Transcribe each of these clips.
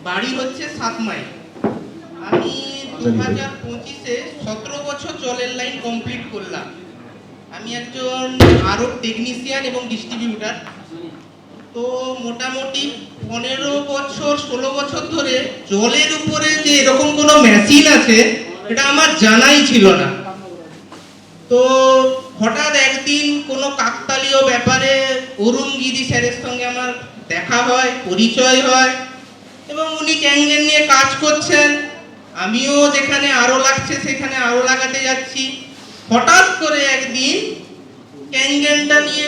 বাড়ি হচ্ছে 7 মাইল। আমি 2025-এ 17 বছর জলের লাইন কমপ্লিট করলাম। আমি একজন আরও টেকনিশিয়ান এবং ডিস্ট্রিবিউটার। তো মোটামুটি 15 বছর 16 বছর ধরে জলের উপরে যে এরকম কোনো মেশিন আছে এটা আমার জানাই ছিল না। তো হঠাৎ একদিন কোনো কাকতালীয় ব্যাপারে অরুণ গিরি স্যারের সঙ্গে আমার দেখা হয়, পরিচয় হয় এবং উনি ক্যাঙ্গেল নিয়ে কাজ করছেন। আমিও যেখানে আরও লাগছে সেখানে আরও লাগাতে যাচ্ছি। হঠাৎ করে একদিন ক্যাঙ্গেলটা নিয়ে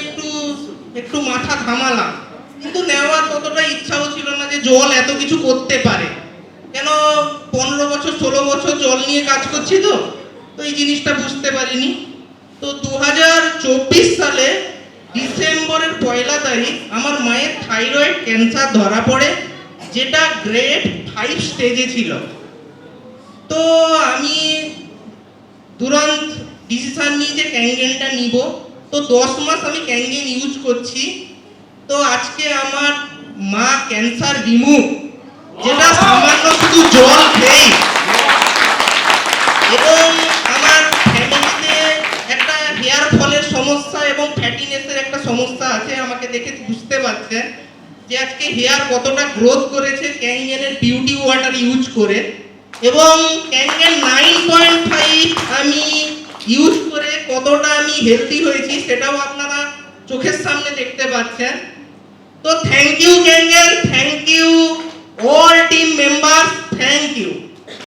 একটু মাথা ঘামালাম, কিন্তু নেওয়ার ততটা ইচ্ছাও ছিল না যে জল এত কিছু করতে পারে। কেন 15 বছর 16 বছর জল নিয়ে কাজ করছি, তো এই জিনিসটা বুঝতে পারিনি। তো 2024 সালে ডিসেম্বরের 1 তারিখ আমার মায়ের থাইরয়েড ক্যান্সার ধরা পড়ে, যেটা গ্রেড 5 স্টেজে ছিল। তো আমি তুরন্ত ডিসিশন নিই যে ক্যাঙ্গেলটা নিব। তো 10 মাস আমি ক্যাঙ্গেল ইউজ করছি। তো আজকে আমার মা ক্যান্সার রিমুভ, যেটা সামান্য শুধু জল খেয়ে। এবং আমার ফ্যামিলিতে একটা হেয়ার ফলের সমস্যা এবং ফ্যাটিনেসের একটা সমস্যা আছে। আমাকে দেখে বুঝতে পারছেন যে আজকে হেয়ার কতটা গ্রোথ করেছে ক্যাঙ্গেলের বিউটি ওয়াটার ইউজ করে। এবং ক্যাঙ্গেল 9.5 আমি ইউজ করে কতটা আমি হেলদি হয়েছি সেটাও আপনারা চোখের সামনে দেখতে পাচ্ছেন। তো থ্যাংক ইউ ক্যাঙ্গেল, thank you all team members, thank you.